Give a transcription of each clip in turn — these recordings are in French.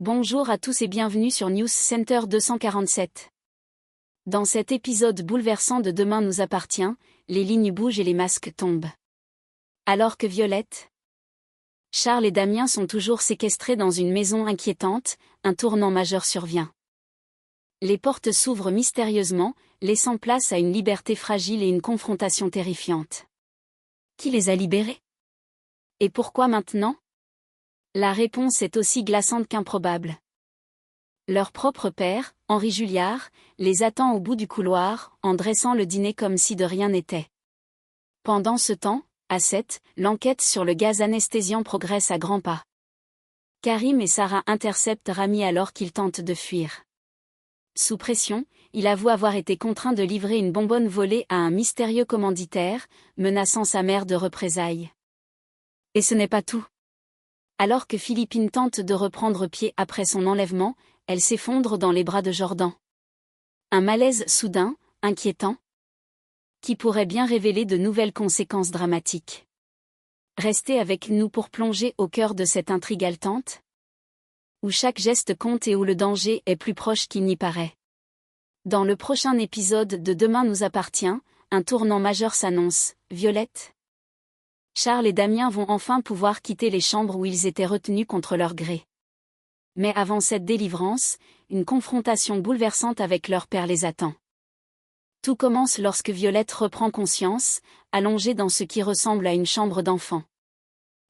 Bonjour à tous et bienvenue sur News Center 247. Dans cet épisode bouleversant de Demain nous appartient, les lignes bougent et les masques tombent. Alors que Violette, Charles et Damien sont toujours séquestrés dans une maison inquiétante, un tournant majeur survient. Les portes s'ouvrent mystérieusement, laissant place à une liberté fragile et une confrontation terrifiante. Qui les a libérés? Et pourquoi maintenant? La réponse est aussi glaçante qu'improbable. Leur propre père, Henri Julliard, les attend au bout du couloir, en dressant le dîner comme si de rien n'était. Pendant ce temps, à 7, l'enquête sur le gaz anesthésiant progresse à grands pas. Karim et Sarah interceptent Rami alors qu'il tente de fuir. Sous pression, il avoue avoir été contraint de livrer une bonbonne volée à un mystérieux commanditaire, menaçant sa mère de représailles. Et ce n'est pas tout. Alors que Philippine tente de reprendre pied après son enlèvement, elle s'effondre dans les bras de Jordan. Un malaise soudain, inquiétant, qui pourrait bien révéler de nouvelles conséquences dramatiques. Restez avec nous pour plonger au cœur de cette intrigue haletante, où chaque geste compte et où le danger est plus proche qu'il n'y paraît. Dans le prochain épisode de Demain nous appartient, un tournant majeur s'annonce. Violette, Charles et Damien vont enfin pouvoir quitter les chambres où ils étaient retenus contre leur gré. Mais avant cette délivrance, une confrontation bouleversante avec leur père les attend. Tout commence lorsque Violette reprend conscience, allongée dans ce qui ressemble à une chambre d'enfant.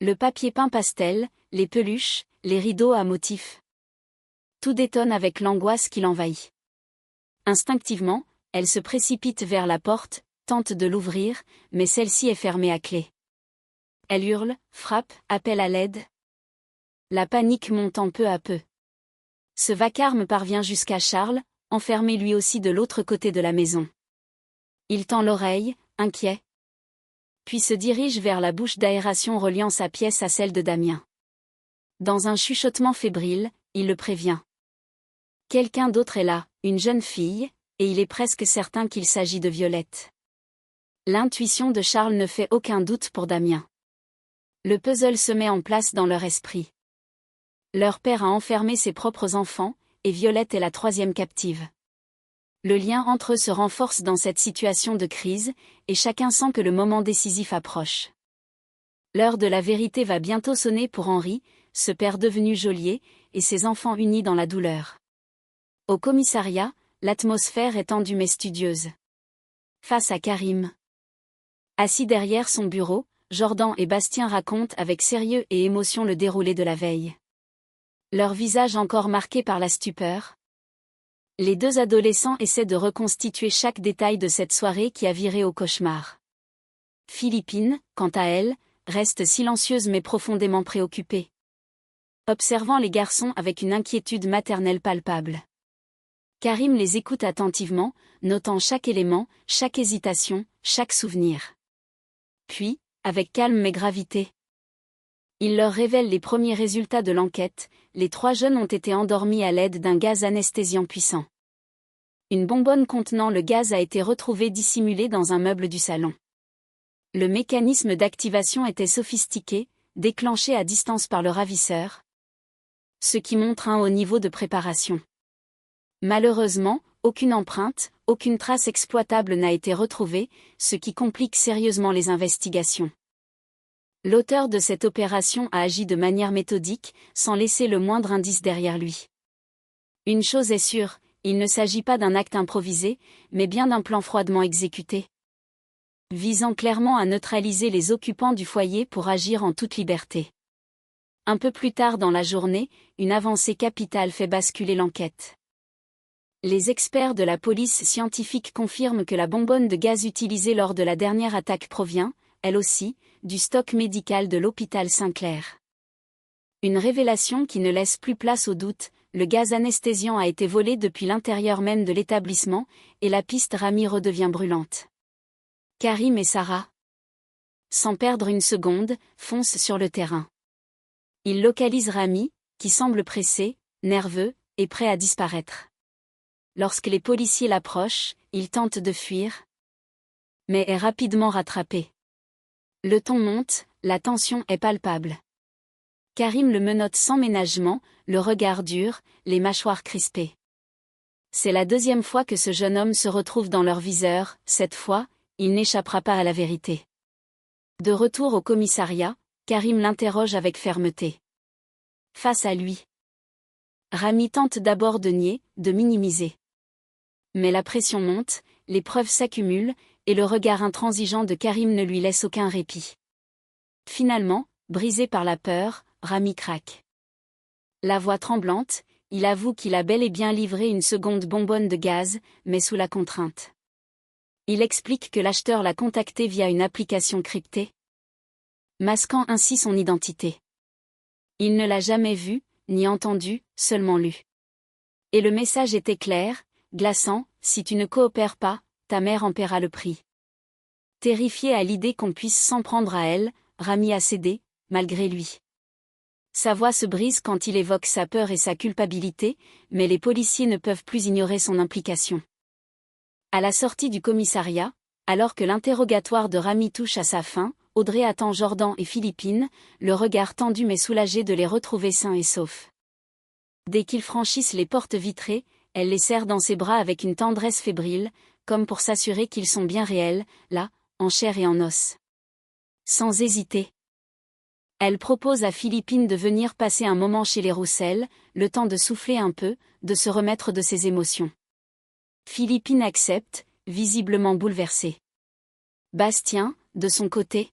Le papier peint pastel, les peluches, les rideaux à motifs. Tout détonne avec l'angoisse qui l'envahit. Instinctivement, elle se précipite vers la porte, tente de l'ouvrir, mais celle-ci est fermée à clé. Elle hurle, frappe, appelle à l'aide. La panique montant peu à peu. Ce vacarme parvient jusqu'à Charles, enfermé lui aussi de l'autre côté de la maison. Il tend l'oreille, inquiet. Puis se dirige vers la bouche d'aération reliant sa pièce à celle de Damien. Dans un chuchotement fébrile, il le prévient. Quelqu'un d'autre est là, une jeune fille, et il est presque certain qu'il s'agit de Violette. L'intuition de Charles ne fait aucun doute pour Damien. Le puzzle se met en place dans leur esprit. Leur père a enfermé ses propres enfants, et Violette est la troisième captive. Le lien entre eux se renforce dans cette situation de crise, et chacun sent que le moment décisif approche. L'heure de la vérité va bientôt sonner pour Henri, ce père devenu geôlier, et ses enfants unis dans la douleur. Au commissariat, l'atmosphère est tendue mais studieuse. Face à Karim, assis derrière son bureau, Jordan et Bastien racontent avec sérieux et émotion le déroulé de la veille. Leur visage encore marqué par la stupeur. Les deux adolescents essaient de reconstituer chaque détail de cette soirée qui a viré au cauchemar. Philippine, quant à elle, reste silencieuse mais profondément préoccupée. Observant les garçons avec une inquiétude maternelle palpable. Karim les écoute attentivement, notant chaque élément, chaque hésitation, chaque souvenir. Puis, avec calme mais gravité, il leur révèle les premiers résultats de l'enquête. Les trois jeunes ont été endormis à l'aide d'un gaz anesthésiant puissant. Une bonbonne contenant le gaz a été retrouvée dissimulée dans un meuble du salon. Le mécanisme d'activation était sophistiqué, déclenché à distance par le ravisseur, ce qui montre un haut niveau de préparation. Malheureusement, aucune empreinte, aucune trace exploitable n'a été retrouvée, ce qui complique sérieusement les investigations. L'auteur de cette opération a agi de manière méthodique, sans laisser le moindre indice derrière lui. Une chose est sûre, il ne s'agit pas d'un acte improvisé, mais bien d'un plan froidement exécuté, visant clairement à neutraliser les occupants du foyer pour agir en toute liberté. Un peu plus tard dans la journée, une avancée capitale fait basculer l'enquête. Les experts de la police scientifique confirment que la bonbonne de gaz utilisée lors de la dernière attaque provient, elle aussi, du stock médical de l'hôpital Saint-Clair. Une révélation qui ne laisse plus place au doute, le gaz anesthésiant a été volé depuis l'intérieur même de l'établissement, et la piste Rami redevient brûlante. Karim et Sarah, sans perdre une seconde, foncent sur le terrain. Ils localisent Rami, qui semble pressé, nerveux, et prêt à disparaître. Lorsque les policiers l'approchent, il tente de fuir, mais est rapidement rattrapé. Le ton monte, la tension est palpable. Karim le menotte sans ménagement, le regard dur, les mâchoires crispées. C'est la deuxième fois que ce jeune homme se retrouve dans leur viseur, cette fois, il n'échappera pas à la vérité. De retour au commissariat, Karim l'interroge avec fermeté. Face à lui, Rami tente d'abord de nier, de minimiser. Mais la pression monte, les preuves s'accumulent, et le regard intransigeant de Karim ne lui laisse aucun répit. Finalement, brisé par la peur, Rami craque. La voix tremblante, il avoue qu'il a bel et bien livré une seconde bonbonne de gaz, mais sous la contrainte. Il explique que l'acheteur l'a contacté via une application cryptée, masquant ainsi son identité. Il ne l'a jamais vu, ni entendu, seulement lu. Et le message était clair, glaçant, si tu ne coopères pas, ta mère en paiera le prix. Terrifié à l'idée qu'on puisse s'en prendre à elle, Rami a cédé, malgré lui. Sa voix se brise quand il évoque sa peur et sa culpabilité, mais les policiers ne peuvent plus ignorer son implication. À la sortie du commissariat, alors que l'interrogatoire de Rami touche à sa fin, Audrey attend Jordan et Philippine, le regard tendu mais soulagé de les retrouver sains et saufs. Dès qu'ils franchissent les portes vitrées, elle les serre dans ses bras avec une tendresse fébrile, comme pour s'assurer qu'ils sont bien réels, là, en chair et en os. Sans hésiter, elle propose à Philippine de venir passer un moment chez les Roussel, le temps de souffler un peu, de se remettre de ses émotions. Philippine accepte, visiblement bouleversée. Bastien, de son côté,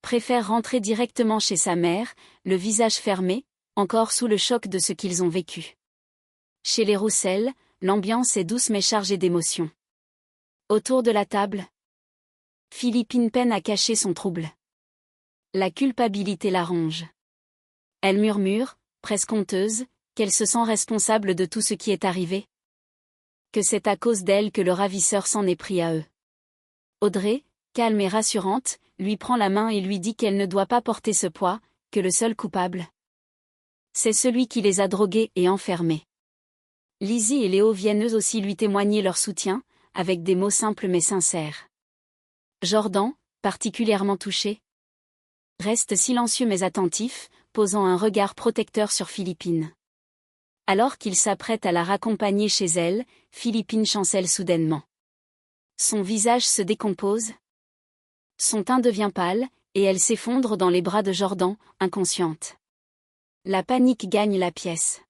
préfère rentrer directement chez sa mère, le visage fermé, encore sous le choc de ce qu'ils ont vécu. Chez les Roussel, l'ambiance est douce mais chargée d'émotions. Autour de la table, Philippine peine à cacher son trouble. La culpabilité la ronge. Elle murmure, presque honteuse, qu'elle se sent responsable de tout ce qui est arrivé. Que c'est à cause d'elle que le ravisseur s'en est pris à eux. Audrey, calme et rassurante, lui prend la main et lui dit qu'elle ne doit pas porter ce poids, que le seul coupable, c'est celui qui les a drogués et enfermés. Lizzie et Léo viennent eux aussi lui témoigner leur soutien, avec des mots simples mais sincères. Jordan, particulièrement touché, reste silencieux mais attentif, posant un regard protecteur sur Philippine. Alors qu'il s'apprête à la raccompagner chez elle, Philippine chancelle soudainement. Son visage se décompose. Son teint devient pâle, et elle s'effondre dans les bras de Jordan, inconsciente. La panique gagne la pièce.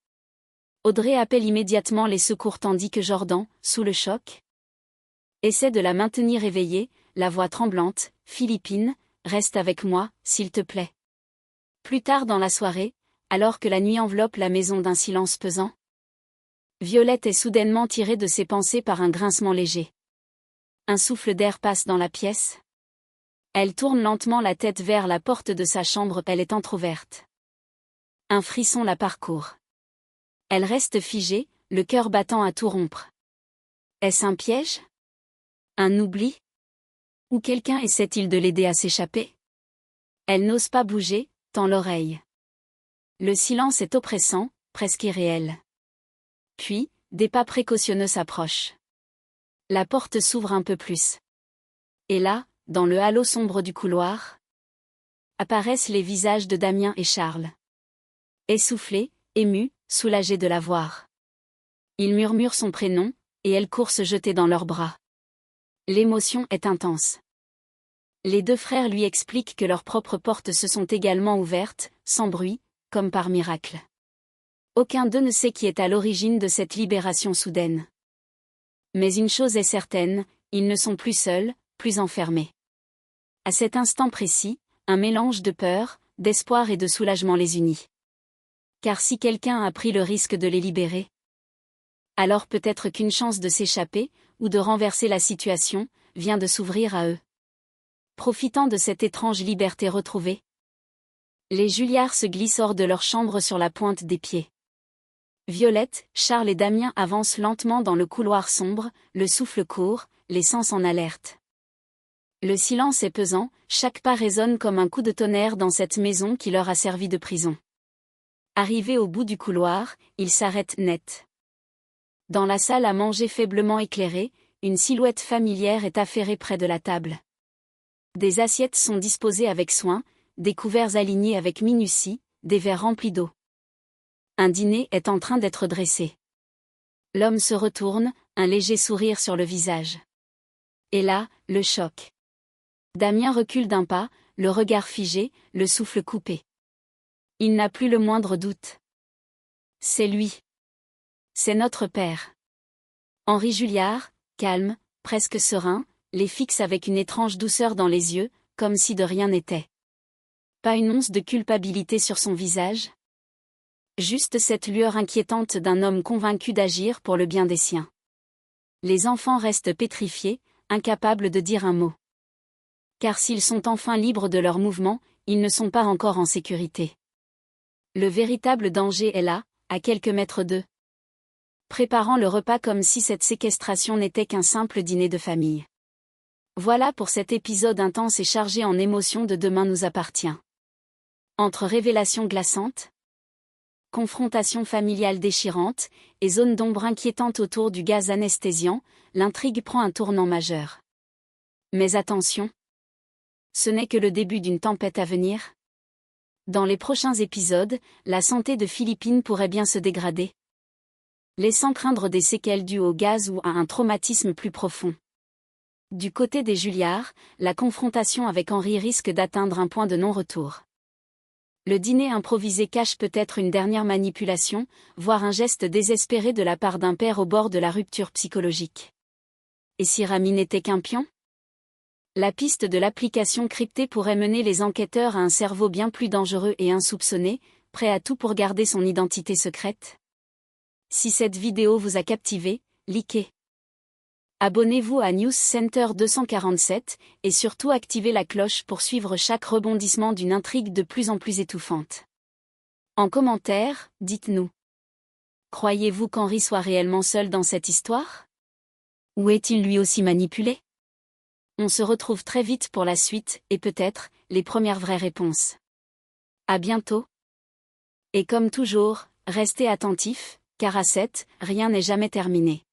Audrey appelle immédiatement les secours tandis que Jordan, sous le choc, essaie de la maintenir éveillée, la voix tremblante, « Philippine, reste avec moi, s'il te plaît. » Plus tard dans la soirée, alors que la nuit enveloppe la maison d'un silence pesant, Violette est soudainement tirée de ses pensées par un grincement léger. Un souffle d'air passe dans la pièce. Elle tourne lentement la tête vers la porte de sa chambre, elle est entr'ouverte. Un frisson la parcourt. Elle reste figée, le cœur battant à tout rompre. Est-ce un piège? Un oubli? Ou quelqu'un essaie-t-il de l'aider à s'échapper? Elle n'ose pas bouger, tend l'oreille. Le silence est oppressant, presque irréel. Puis, des pas précautionneux s'approchent. La porte s'ouvre un peu plus. Et là, dans le halo sombre du couloir, apparaissent les visages de Damien et Charles. Essoufflés, émus, soulagés de la voir. Ils murmurent son prénom, et elle court se jeter dans leurs bras. L'émotion est intense. Les deux frères lui expliquent que leurs propres portes se sont également ouvertes, sans bruit, comme par miracle. Aucun d'eux ne sait qui est à l'origine de cette libération soudaine. Mais une chose est certaine, ils ne sont plus seuls, plus enfermés. À cet instant précis, un mélange de peur, d'espoir et de soulagement les unit. Car si quelqu'un a pris le risque de les libérer, alors peut-être qu'une chance de s'échapper, ou de renverser la situation, vient de s'ouvrir à eux. Profitant de cette étrange liberté retrouvée, les Julliard se glissent hors de leur chambre sur la pointe des pieds. Violette, Charles et Damien avancent lentement dans le couloir sombre, le souffle court, les sens en alerte. Le silence est pesant, chaque pas résonne comme un coup de tonnerre dans cette maison qui leur a servi de prison. Arrivés au bout du couloir, ils s'arrêtent net. Dans la salle à manger faiblement éclairée, une silhouette familière est affairée près de la table. Des assiettes sont disposées avec soin, des couverts alignés avec minutie, des verres remplis d'eau. Un dîner est en train d'être dressé. L'homme se retourne, un léger sourire sur le visage. Et là, le choc. Damien recule d'un pas, le regard figé, le souffle coupé. Il n'a plus le moindre doute. C'est lui. C'est notre père. Henri Julliard, calme, presque serein, les fixe avec une étrange douceur dans les yeux, comme si de rien n'était. Pas une once de culpabilité sur son visage. Juste cette lueur inquiétante d'un homme convaincu d'agir pour le bien des siens. Les enfants restent pétrifiés, incapables de dire un mot. Car s'ils sont enfin libres de leurs mouvements, ils ne sont pas encore en sécurité. Le véritable danger est là, à quelques mètres d'eux. Préparant le repas comme si cette séquestration n'était qu'un simple dîner de famille. Voilà pour cet épisode intense et chargé en émotions de Demain nous appartient. Entre révélations glaçantes, confrontations familiales déchirantes, et zones d'ombre inquiétantes autour du gaz anesthésiant, l'intrigue prend un tournant majeur. Mais attention! Ce n'est que le début d'une tempête à venir. Dans les prochains épisodes, la santé de Philippine pourrait bien se dégrader, laissant craindre des séquelles dues au gaz ou à un traumatisme plus profond. Du côté des Julliard, la confrontation avec Henri risque d'atteindre un point de non-retour. Le dîner improvisé cache peut-être une dernière manipulation, voire un geste désespéré de la part d'un père au bord de la rupture psychologique. Et si Rami n'était qu'un pion ? La piste de l'application cryptée pourrait mener les enquêteurs à un cerveau bien plus dangereux et insoupçonné, prêt à tout pour garder son identité secrète. Si cette vidéo vous a captivé, likez. Abonnez-vous à News Center 247, et surtout activez la cloche pour suivre chaque rebondissement d'une intrigue de plus en plus étouffante. En commentaire, dites-nous. Croyez-vous qu'Henri soit réellement seul dans cette histoire ? Ou est-il lui aussi manipulé ? On se retrouve très vite pour la suite, et peut-être, les premières vraies réponses. À bientôt. Et comme toujours, restez attentifs, car à 7, rien n'est jamais terminé.